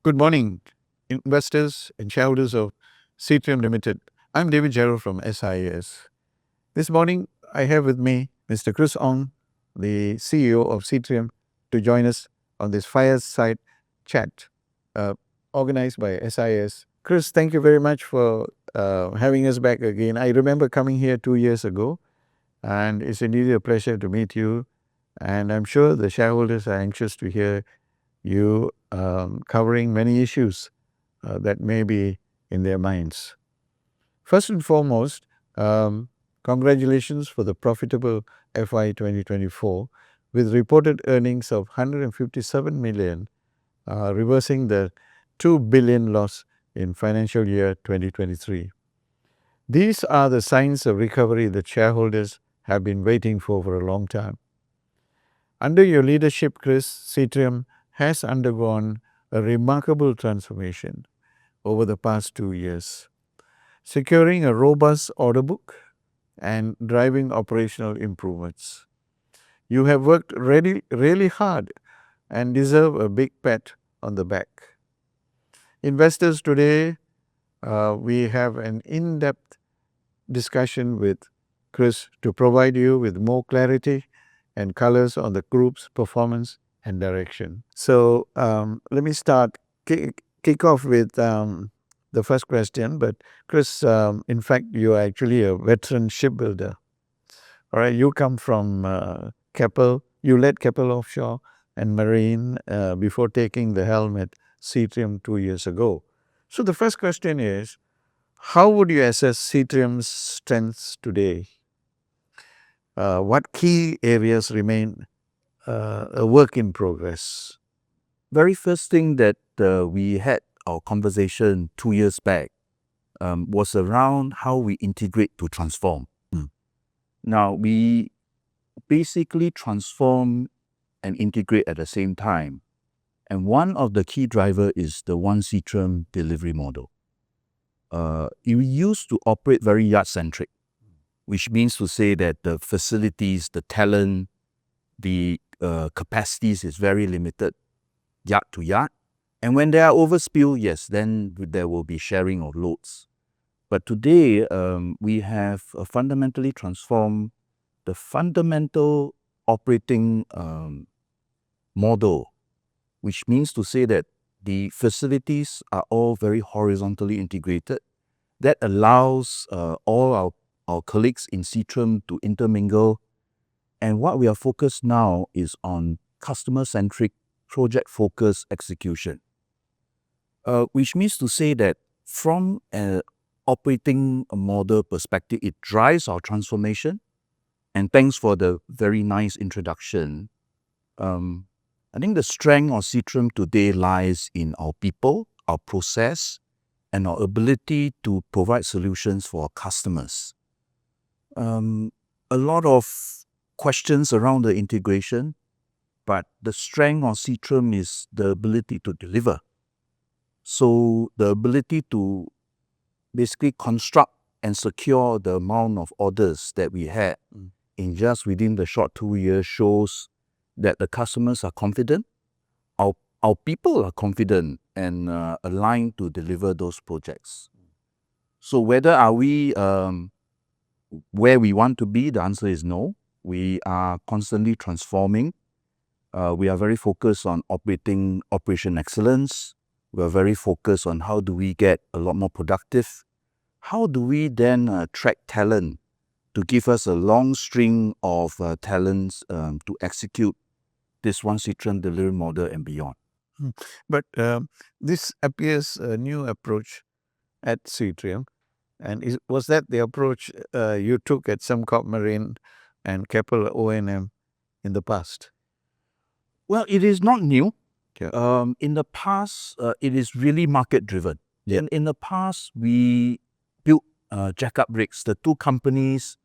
Good morning, investors and shareholders of Seatrium Limited. I'm David Gerald from SIAS. This morning, I have with me Mr. Chris Ong, the CEO of Seatrium, to join us on this Fireside chat organized by SIAS. Chris, thank you very much for having us back again. I remember coming here 2 years ago, and it's indeed a pleasure to meet you. And I'm sure the shareholders are anxious to hear you covering many issues that may be in their minds. First and foremost, congratulations for the profitable FY 2024 with reported earnings of 157 million, reversing the 2 billion loss in financial year 2023. These are the signs of recovery that shareholders have been waiting for a long time. Under your leadership, Chris, Seatrium has undergone a remarkable transformation over the past 2 years, securing a robust order book and driving operational improvements. You have worked really hard and deserve a big pat on the back. Investors, today we have an in-depth discussion with Chris to provide you with more clarity and colors on the group's performance and direction. So let me kick off with the first question. But Chris, in fact, you are actually a veteran shipbuilder. All right, you come from Keppel. You led Keppel Offshore and Marine before taking the helm at Seatrium 2 years ago. So the first question is, how would you assess Seatrium's strengths today? What key areas remain a work in progress? Very first thing that we had our conversation 2 years back was around how we integrate to transform. Now, we basically transform and integrate at the same time. And one of the key driver is the One Seatrium delivery model. We used to operate very yard-centric, which means to say that the facilities, the talent, the capacities is very limited, yard to yard. And when there are overspill, yes, then there will be sharing of loads. But today, we have fundamentally transformed the fundamental operating model, which means to say that the facilities are all very horizontally integrated. That allows all our colleagues in Seatrium to intermingle. And what we are focused now is on customer-centric, project-focused execution. Which means to say that from an operating model perspective, it drives our transformation. And thanks for the very nice introduction. I think the strength of Seatrium today lies in our people, our process, and our ability to provide solutions for our customers. A lot of questions around the integration, but the strength of Seatrium is the ability to deliver. So the ability to basically construct and secure the amount of orders that we had in just within the short 2 years shows that the customers are confident, our people are confident and aligned to deliver those projects. So whether are we where we want to be, the answer is no. We are constantly transforming. We are very focused on operation excellence. We are very focused on how do we get a lot more productive. How do we then attract talent to give us a long string of talents to execute this One Seatrium delivery model and beyond. But this appears a new approach at Seatrium. And was that the approach you took at Sembcorp Marine and Keppel O&M in the past? Well, it is not new. Yeah. In the past, it is really market-driven. Yeah. In the past, we built jackup rigs. The two companies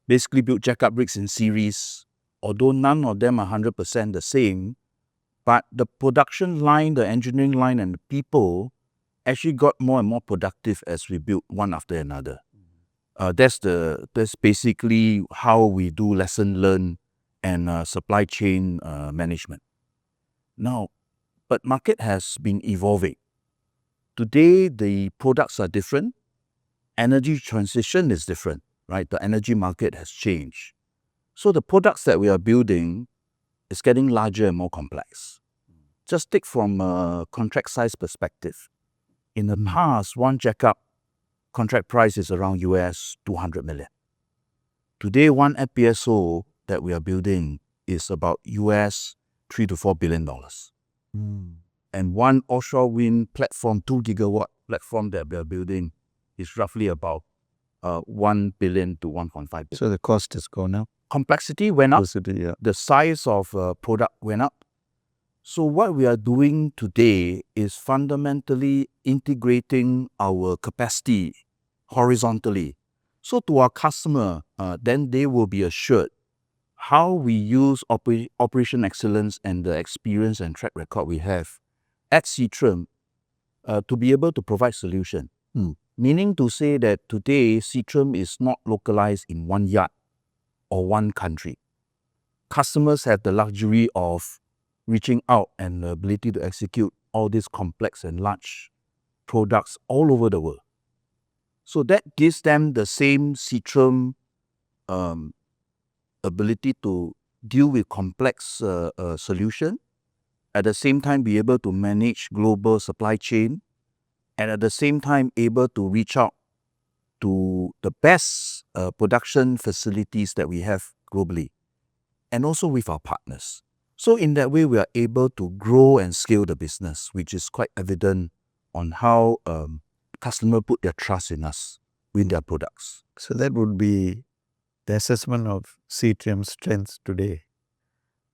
basically built jackup rigs in series, although none of them are 100% the same. But the production line, the engineering line, and the people actually got more and more productive as we built one after another. That's basically how we do lesson learn and supply chain management. Now, but market has been evolving. Today, the products are different. Energy transition is different, right? The energy market has changed. So the products that we are building is getting larger and more complex. Just take from a contract size perspective. In the past, one jackup contract price is around US 200 million. Today, one FPSO that we are building is about US $3 to $4 billion. And one offshore wind platform, 2 gigawatt platform that we are building is roughly about 1 billion to 1.5 billion. So the cost has gone up. Complexity went up. Complexity, yeah. The size of product went up. So what we are doing today is fundamentally integrating our capacity horizontally. So to our customer, then they will be assured how we use operation excellence and the experience and track record we have at Seatrium to be able to provide solution. Meaning to say that today, Seatrium is not localized in one yard or one country. Customers have the luxury of reaching out and the ability to execute all these complex and large products all over the world. So that gives them the same Seatrium ability to deal with complex solution, at the same time be able to manage global supply chain, and at the same time able to reach out to the best production facilities that we have globally, and also with our partners. So in that way, we are able to grow and scale the business, which is quite evident on how customers put their trust in us with their products. So that would be the assessment of Seatrium's strengths today.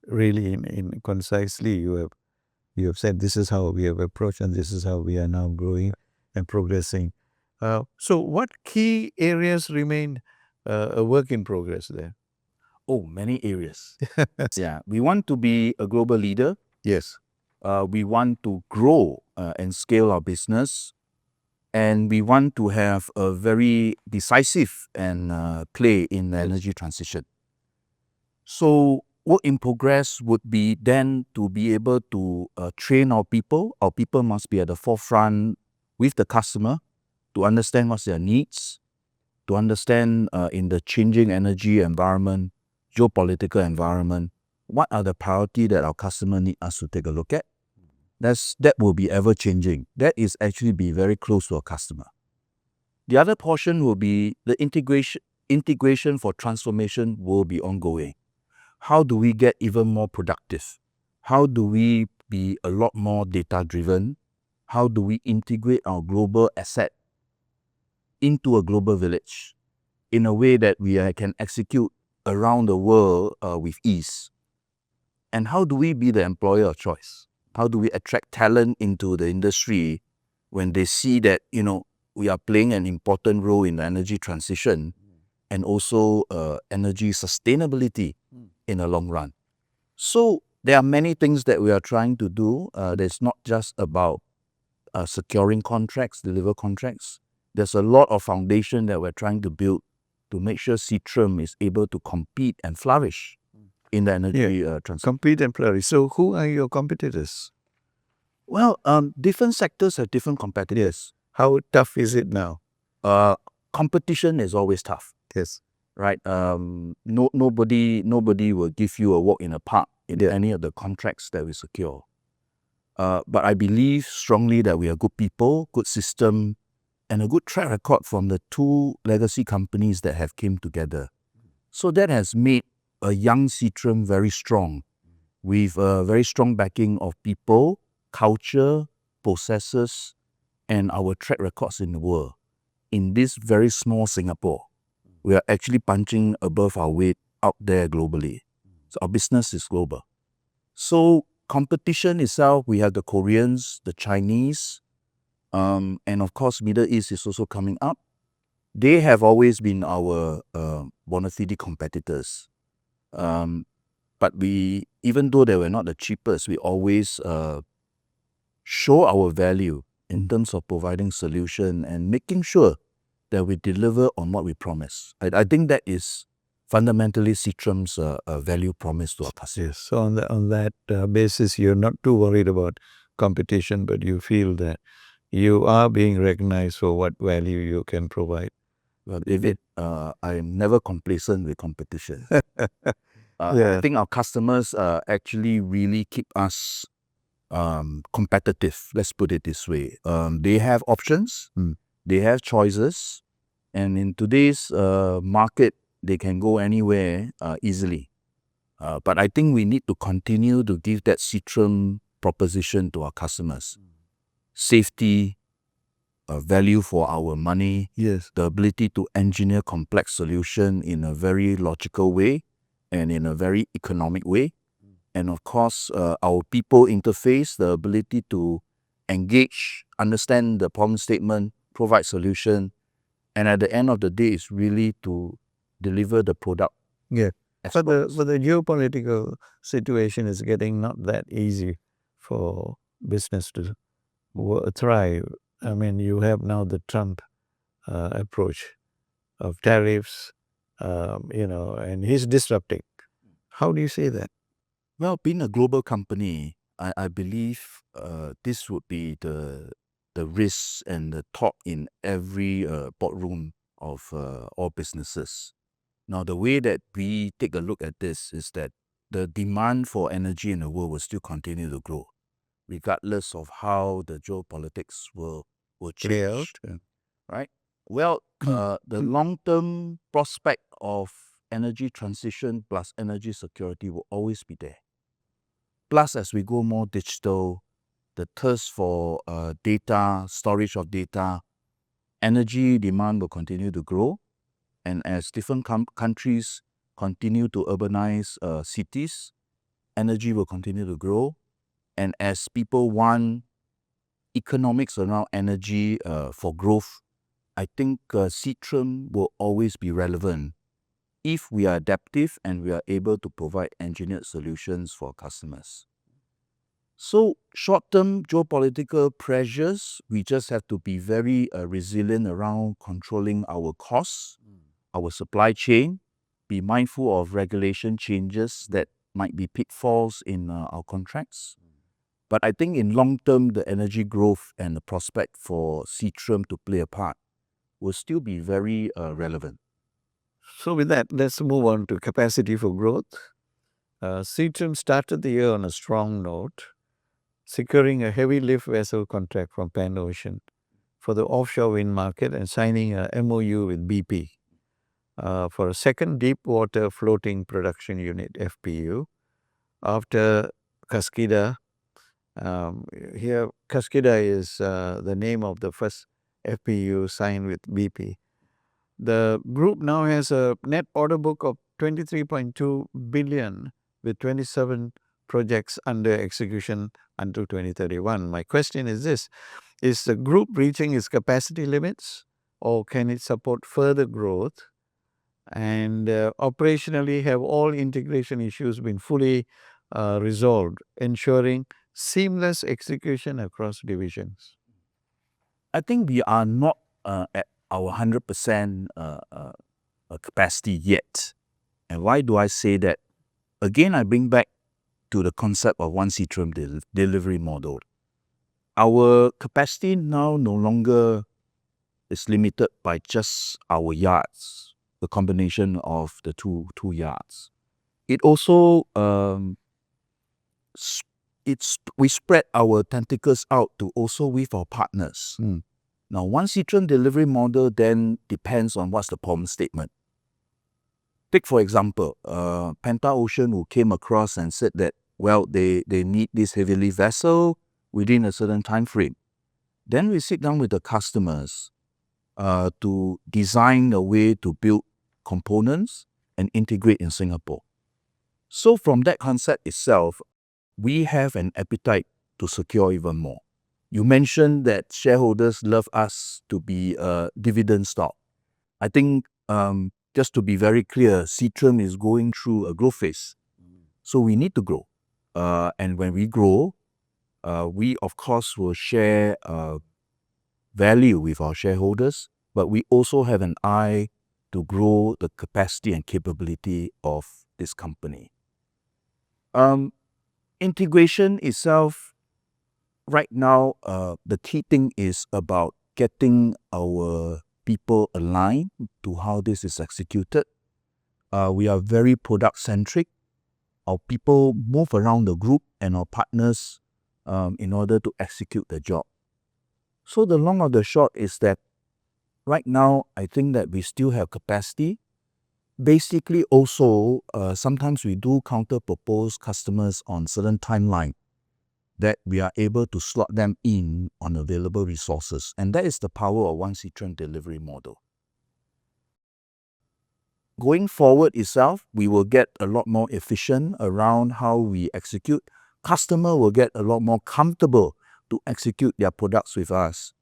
Really, in concisely, you have said this is how we have approached and this is how we are now growing and progressing. So what key areas remain a work in progress there? Oh, many areas. Yeah, we want to be a global leader. Yes. We want to grow and scale our business. And we want to have a very decisive and play in the energy transition. So work in progress would be then to be able to train our people. Our people must be at the forefront with the customer to understand what's their needs, to understand in the changing energy environment, geopolitical environment, what are the priority that our customer need us to take a look at. That will be ever changing. That is actually be very close to our customer. The other portion will be the integration for transformation will be ongoing. How do we get even more productive? How do we be a lot more data driven? How do we integrate our global asset into a global village in a way that we can execute around the world with ease? And how do we be the employer of choice? How do we attract talent into the industry when they see that, we are playing an important role in the energy transition and also energy sustainability in the long run? So there are many things that we are trying to do. There's not just about securing contracts, deliver contracts. There's a lot of foundation that we're trying to build to make sure Seatrium is able to compete and flourish in the energy transition. Compete and flourish. So who are your competitors? Well, different sectors have different competitors. Yes. How tough is it now? Competition is always tough. Yes. Right? Nobody will give you a walk in the park in any of the contracts that we secure. But I believe strongly that we are good people, good system, and a good track record from the two legacy companies that have came together. So that has made a young Seatrium very strong, with a very strong backing of people, culture, processes, and our track records in the world. In this very small Singapore, we are actually punching above our weight out there globally. So our business is global. So competition itself, we have the Koreans, the Chinese, and of course Middle East is also coming up. They have always been our bona fide competitors. But we, even though they were not the cheapest, we always show our value in terms of providing solution and making sure that we deliver on what we promise. I think that is fundamentally Seatrium's value promise to our customers. Yes. So on that basis, you're not too worried about competition, but you feel that you are being recognized for what value you can provide. Well, David, I'm never complacent with competition. I Yeah. think our customers actually really keep us competitive. Let's put it this way. They have options, they have choices, and in today's market, they can go anywhere easily. But I think we need to continue to give that Seatrium proposition to our customers. Safety, value for our money, Yes. the ability to engineer complex solution in a very logical way and in a very economic way. And of course, our people interface, the ability to engage, understand the problem statement, provide solution, and at the end of the day, it's really to deliver the product. Yeah. as But promised. the geopolitical situation is getting not that easy for business to thrive. I mean, you have now the Trump approach of tariffs, and he's disrupting. How do you say that? Well, being a global company, I believe this would be the risk and the thought in every boardroom of all businesses. Now, the way that we take a look at this is that the demand for energy in the world will still continue to grow, regardless of how the geopolitics will Play out? change, right? Well, the long-term prospect of energy transition plus energy security will always be there. Plus, as we go more digital, the thirst for data, storage of data, energy demand will continue to grow. And as different countries continue to urbanize cities, energy will continue to grow. And as people want economics around energy for growth, I think Seatrium will always be relevant if we are adaptive and we are able to provide engineered solutions for customers. So short-term geopolitical pressures, we just have to be very resilient around controlling our costs, our supply chain, be mindful of regulation changes that might be pitfalls in our contracts. But I think in long term, the energy growth and the prospect for Seatrium to play a part will still be very relevant. So with that, let's move on to capacity for growth. Seatrium started the year on a strong note, securing a heavy lift vessel contract from Pan Ocean for the offshore wind market and signing a MOU with BP for a second deep water floating production unit, FPU, after Kaskida. Here, Kaskida is the name of the first FPU signed with BP. The group now has a net order book of 23.2 billion with 27 projects under execution until 2031. My question is this: is the group reaching its capacity limits, or can it support further growth? And operationally, have all integration issues been fully resolved, ensuring seamless execution across divisions? I think we are not at our 100% capacity yet. And why do I say that? Again, I bring back to the concept of one Seatrium delivery model. Our capacity now no longer is limited by just our yards, the combination of the two yards. It also we spread our tentacles out to also with our partners. Now, one Seatrium delivery model then depends on what's the problem statement. Take, for example, Penta Ocean, who came across and said that, well, they need this heavy lift vessel within a certain time frame. Then we sit down with the customers to design a way to build components and integrate in Singapore. So from that concept itself, we have an appetite to secure even more. You mentioned that shareholders love us to be a dividend stock. I think just to be very clear, Seatrium is going through a growth phase. So we need to grow. And when we grow, we of course will share value with our shareholders, but we also have an eye to grow the capacity and capability of this company. Integration itself, right now, the key thing is about getting our people aligned to how this is executed. We are very product-centric. Our people move around the group and our partners in order to execute the job. So the long or the short is that right now, I think that we still have capacity. Basically, also, sometimes we do counter-propose customers on certain timeline that we are able to slot them in on available resources. And that is the power of One Seatrium delivery model. Going forward itself, we will get a lot more efficient around how we execute. Customer will get a lot more comfortable to execute their products with us.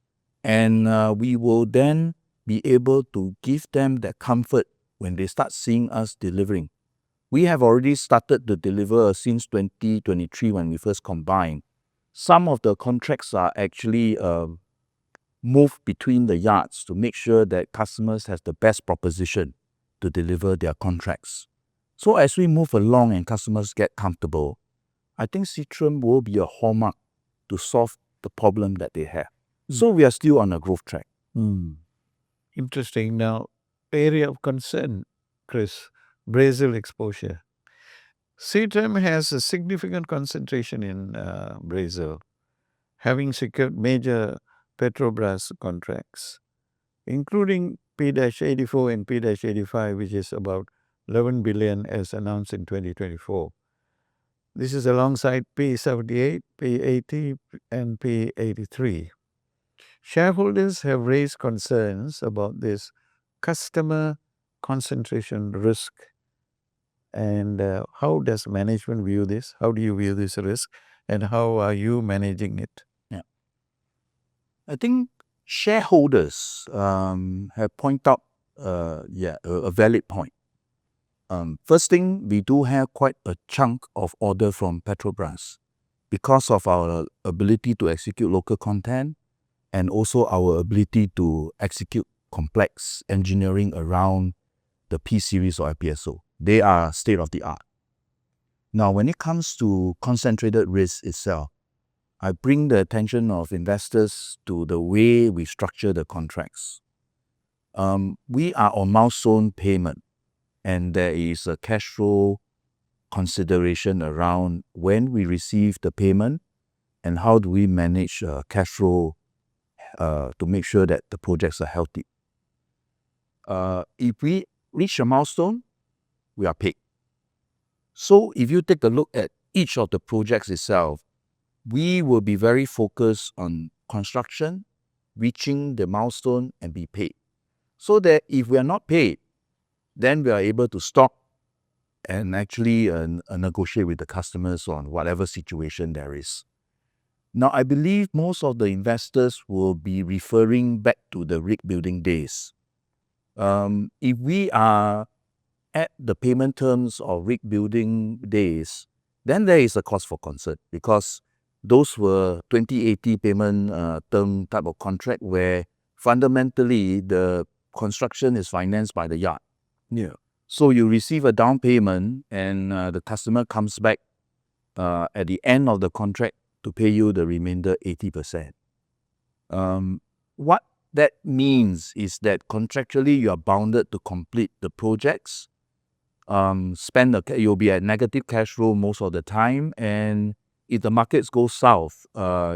And we will then be able to give them that comfort when they start seeing us delivering. We have already started to deliver since 2023 when we first combined. Some of the contracts are actually moved between the yards to make sure that customers has the best proposition to deliver their contracts. So as we move along and customers get comfortable, I think Seatrium will be a hallmark to solve the problem that they have. So we are still on a growth track. Interesting. Now, area of concern, Chris, Brazil exposure. Seatrium has a significant concentration in Brazil, having secured major Petrobras contracts, including P-84 and P-85, which is about 11 billion as announced in 2024. This is alongside P-78, P-80, and P-83. Shareholders have raised concerns about this customer concentration risk. And how does management view this? How do you view this risk? And how are you managing it? Yeah. I think shareholders have pointed out a valid point. First thing, we do have quite a chunk of order from Petrobras because of our ability to execute local content and also our ability to execute complex engineering around the P series or FPSO. They are state of the art. Now, when it comes to concentrated risk itself, I bring the attention of investors to the way we structure the contracts. We are on milestone payment, and there is a cash flow consideration around when we receive the payment and how do we manage cash flow to make sure that the projects are healthy. If we reach a milestone, we are paid. So if you take a look at each of the projects itself, we will be very focused on construction, reaching the milestone and be paid. So that if we are not paid, then we are able to stop and actually negotiate with the customers on whatever situation there is. Now, I believe most of the investors will be referring back to the rig building days. If we are at the payment terms of rig building days, then there is a cause for concern because those were 2080 payment term type of contract where fundamentally the construction is financed by the yard. Yeah. So you receive a down payment and the customer comes back at the end of the contract to pay you the remainder 80%. What that means is that contractually you are bounded to complete the projects, you'll be at negative cash flow most of the time, and if the markets go south,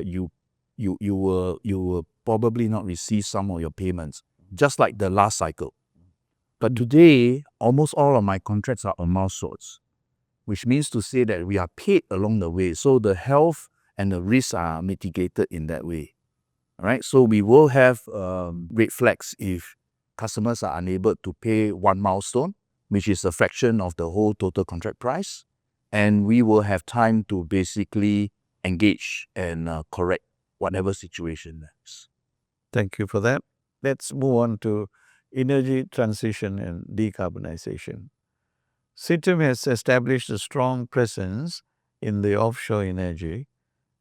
you will probably not receive some of your payments, just like the last cycle. But today, almost all of my contracts are on milestones, which means to say that we are paid along the way. So the health and the risks are mitigated in that way. All right. So we will have red flags if customers are unable to pay one milestone, which is a fraction of the whole total contract price. And we will have time to basically engage and correct whatever situation there is. Thank you for that. Let's move on to energy transition and decarbonization. Seatrium has established a strong presence in the offshore energy,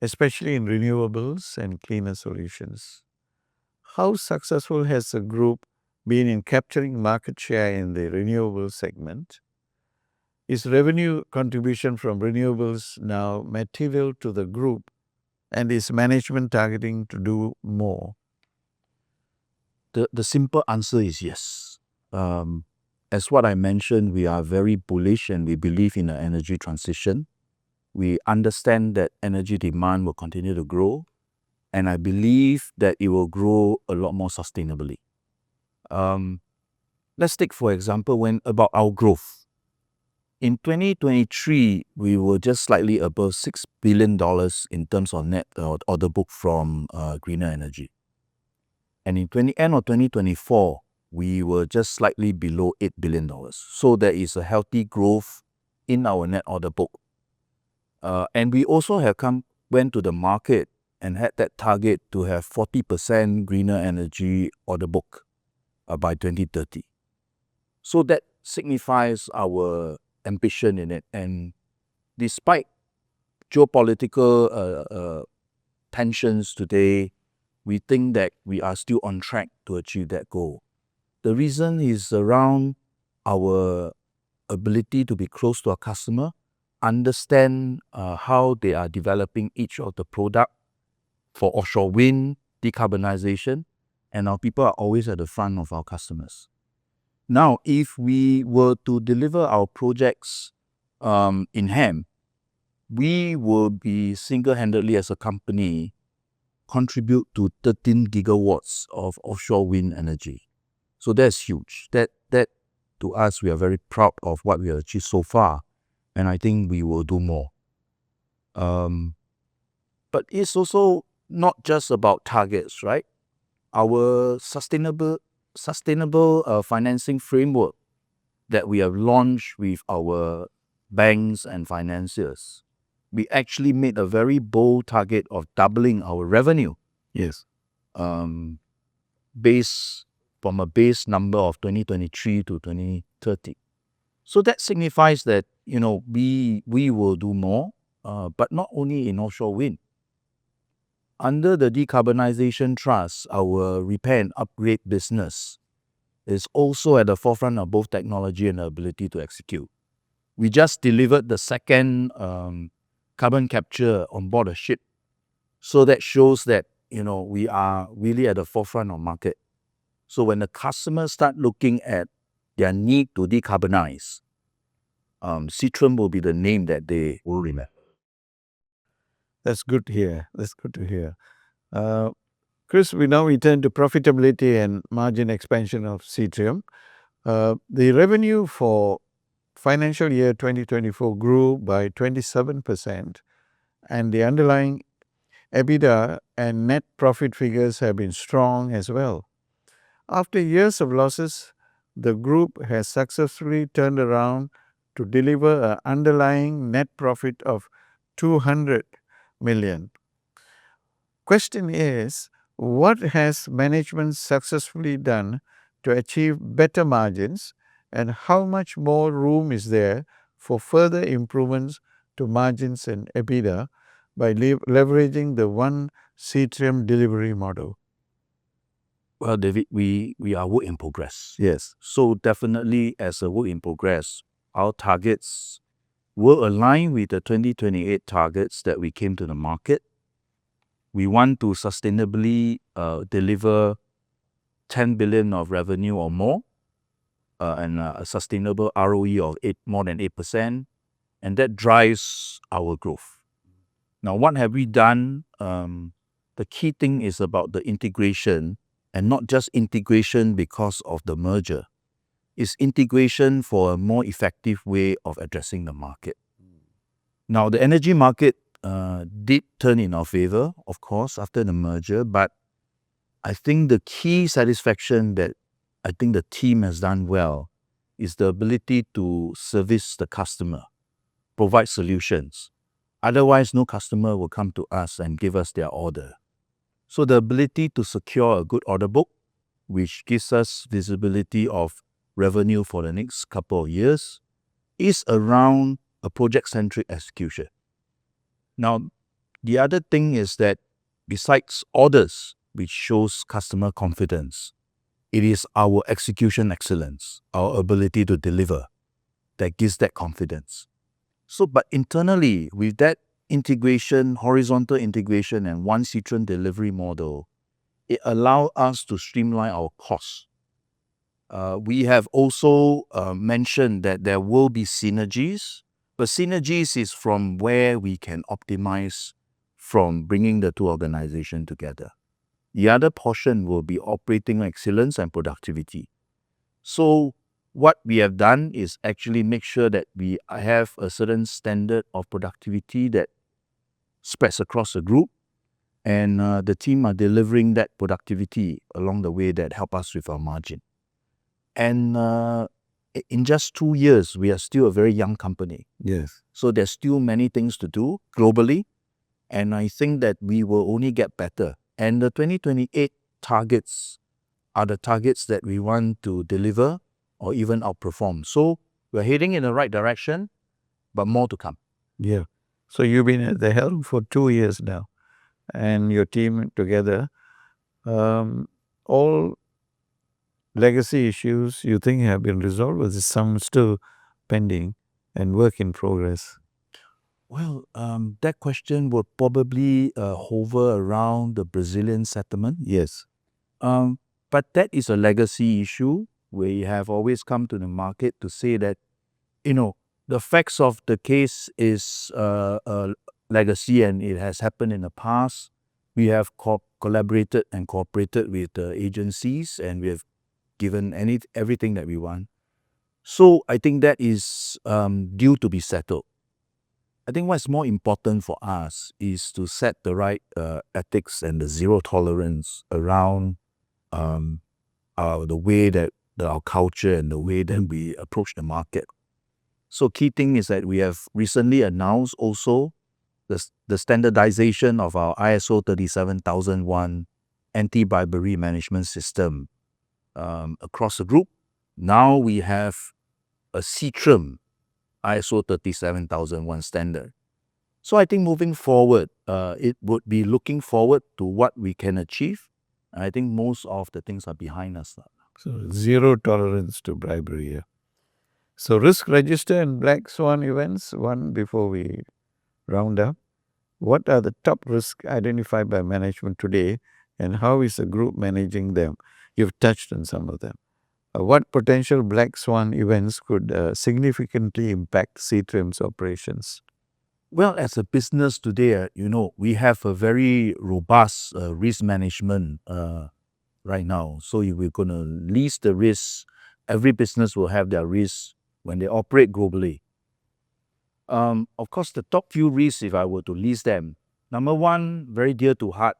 especially in renewables and cleaner solutions. How successful has the group been in capturing market share in the renewable segment? Is revenue contribution from renewables now material to the group And is management targeting to do more? The simple answer is yes. As what I mentioned, we are very bullish and we believe in the energy transition. We understand that energy demand will continue to grow, and I believe that it will grow a lot more sustainably. Let's take, for example, about our growth. In 2023, we were just slightly above $6 billion in terms of net order book from greener energy. And in end of 2024, we were just slightly below $8 billion. So there is a healthy growth in our net order book. And we also went to the market and had that target to have 40% greener energy order book by 2030. So that signifies our ambition in it. And despite geopolitical tensions today, we think that we are still on track to achieve that goal. The reason is around our ability to be close to our customer, understand how they are developing each of the product for offshore wind, decarbonization, and our people are always at the front of our customers. Now, if we were to deliver our projects in hand, we will be single-handedly as a company contribute to 13 gigawatts of offshore wind energy. So that's huge. That to us, we are very proud of what we have achieved so far, and I think we will do more. But it's also not just about targets, right? Our sustainable financing framework that we have launched with our banks and financiers, we actually made a very bold target of doubling our revenue. Yes. Based from a base number of 2023 to 2030. So that signifies that, we will do more, but not only in offshore wind. Under the Decarbonization Trust, our repair and upgrade business is also at the forefront of both technology and the ability to execute. We just delivered the second carbon capture on board a ship. So that shows that, we are really at the forefront of market. So when the customers start looking at their need to decarbonize, Seatrium will be the name that they will remember. That's good to hear. That's good to hear. Chris, we now return to profitability and margin expansion of Seatrium. The revenue for financial year 2024 grew by 27%, and the underlying EBITDA and net profit figures have been strong as well. After years of losses, the group has successfully turned around to deliver an underlying net profit of 200 million. Question is, what has management successfully done to achieve better margins, and how much more room is there for further improvements to margins and EBITDA by leveraging the One Seatrium delivery model? Well, David, we are work in progress. Yes. So definitely as a work in progress, our targets will align with the 2028 targets that we came to the market. We want to sustainably deliver 10 billion of revenue or more, and a sustainable ROE of more than 8%, and that drives our growth. Now, what have we done? The key thing is about the integration, and not just integration because of the merger. It's integration for a more effective way of addressing the market. Now, the energy market did turn in our favor, of course, after the merger, but I think the key satisfaction that I think the team has done well is the ability to service the customer, provide solutions. Otherwise, no customer will come to us and give us their order. So the ability to secure a good order book, which gives us visibility of revenue for the next couple of years, is around a project-centric execution. Now, the other thing is that besides orders, which shows customer confidence, it is our execution excellence, our ability to deliver, that gives that confidence. So, but internally, with that integration, horizontal integration, and one Seatrium delivery model, it allows us to streamline our costs. We have also mentioned that there will be synergies, but synergies is from where we can optimize from bringing the two organizations together. The other portion will be operating excellence and productivity. So what we have done is actually make sure that we have a certain standard of productivity that spreads across the group, and the team are delivering that productivity along the way that help us with our margin. And in just 2 years, we are still a very young company. Yes. So there's still many things to do globally. And I think that we will only get better. And the 2028 targets are the targets that we want to deliver or even outperform. So we're heading in the right direction, but more to come. Yeah. So you've been at the helm for 2 years now, and your team together. All legacy issues you think have been resolved, or is some still pending and work in progress? Well, that question will probably hover around the Brazilian settlement. Yes. But that is a legacy issue. We have always come to the market to say that, the facts of the case is a legacy and it has happened in the past. We have collaborated and cooperated with the agencies, and we have given everything that we want. So I think that is due to be settled. I think what's more important for us is to set the right ethics and the zero tolerance around the way that our culture and the way that we approach the market. So key thing is that we have recently announced also the standardization of our ISO 37001 anti-bribery management system across the group. Now we have a Seatrium ISO 37001 standard. So I think moving forward, it would be looking forward to what we can achieve. I think most of the things are behind us. So zero tolerance to bribery. Yeah. So risk register and black swan events, one before we round up. What are the top risks identified by management today, and how is the group managing them? You've touched on some of them. What potential black swan events could significantly impact Seatrium's operations? Well, as a business today, we have a very robust risk management right now. So if we're going to list the risks, every business will have their risks when they operate globally. Of course, the top few risks, if I were to list them, number one, very dear to heart,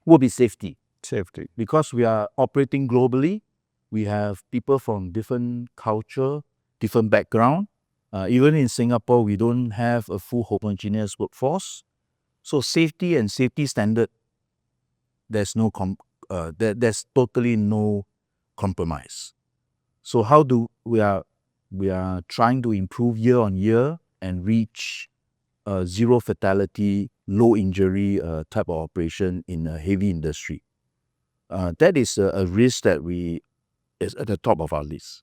will be safety. Safety. Because we are operating globally, we have people from different culture, different background. Even in Singapore, we don't have a full homogeneous workforce. So safety and safety standard, there's totally no compromise. So how do we are trying to improve year on year and reach zero fatality, low injury type of operation in a heavy industry. That is a risk that is at the top of our list.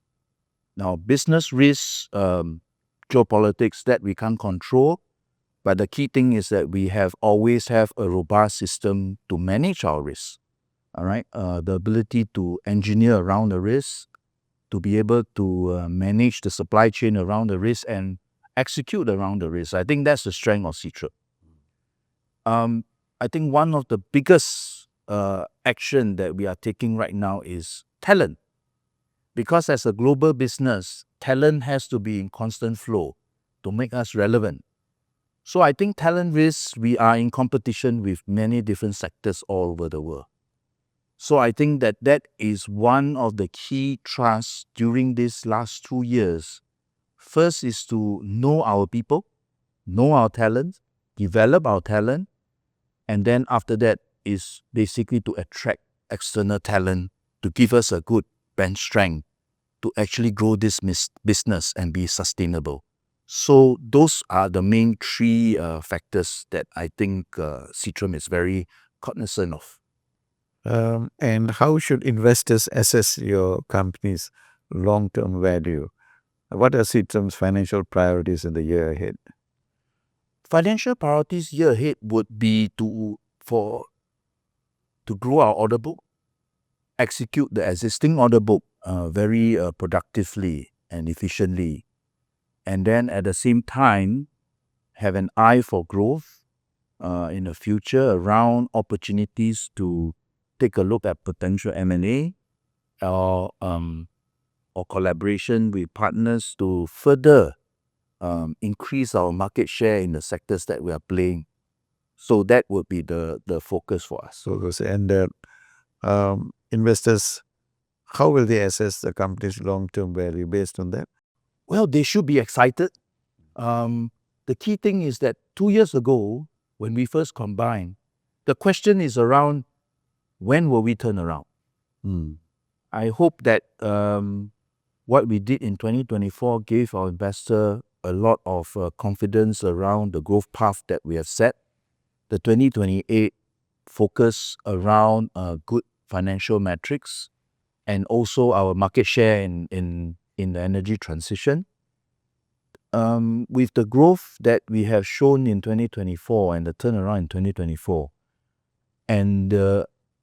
Now, business risks, geopolitics, that we can't control, but the key thing is that we always have a robust system to manage our risks. All right, the ability to engineer around the risk, to be able to manage the supply chain around the risk and execute around the risk. I think that's the strength of Seatrium. I think one of the biggest action that we are taking right now is talent. Because as a global business, talent has to be in constant flow to make us relevant. So I think talent risks, we are in competition with many different sectors all over the world. So I think that is one of the key trusts during these last 2 years. First is to know our people, know our talent, develop our talent, and then after that is basically to attract external talent to give us a good bench strength to actually grow this business and be sustainable. So those are the main three factors that I think Seatrium is very cognizant of. And how should investors assess your company's long-term value? What are Seatrium's financial priorities in the year ahead? Financial priorities year ahead would be to grow our order book, execute the existing order book very productively and efficiently, and then at the same time have an eye for growth in the future around opportunities to take a look at potential M&A or collaboration with partners to further increase our market share in the sectors that we are playing. So that would be the focus for us. And investors, how will they assess the company's long-term value based on that? Well, they should be excited. The key thing is that 2 years ago, when we first combined, the question is around when will we turn around? I hope that what we did in 2024 gave our investor a lot of confidence around the growth path that we have set. The 2028 focus around good financial metrics and also our market share in the energy transition. With the growth that we have shown in 2024 and the turnaround in 2024, and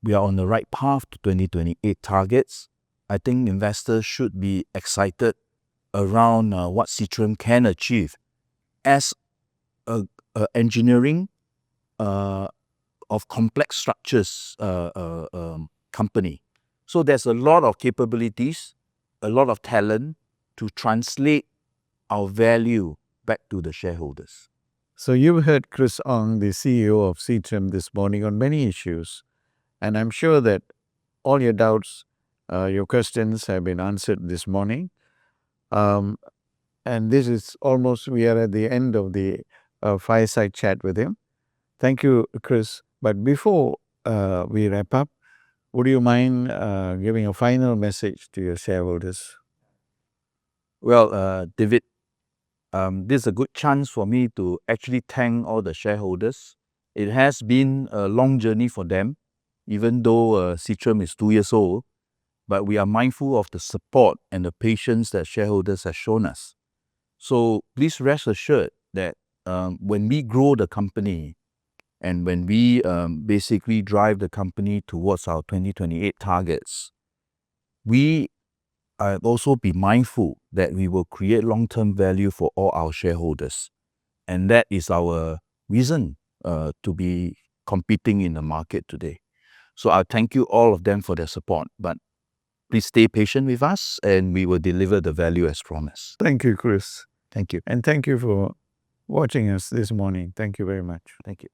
we are on the right path to 2028 targets, I think investors should be excited around what Seatrium can achieve as a engineering of complex structures company. So there's a lot of capabilities, a lot of talent to translate our value back to the shareholders. So you heard Chris Ong, the CEO of Seatrium, this morning on many issues, and I'm sure that all your doubts, your questions have been answered this morning. And this is almost, we are at the end of the fireside chat with him. Thank you, Chris. But before we wrap up, would you mind giving a final message to your shareholders? Well, David, this is a good chance for me to actually thank all the shareholders. It has been a long journey for them, even though Seatrium is 2 years old, but we are mindful of the support and the patience that shareholders have shown us. So please rest assured that when we grow the company and when we basically drive the company towards our 2028 targets, we also be mindful that we will create long-term value for all our shareholders. And that is our reason to be competing in the market today. So I thank you all of them for their support, but please stay patient with us and we will deliver the value as promised. Thank you, Chris. Thank you. And thank you for watching us this morning. Thank you very much. Thank you.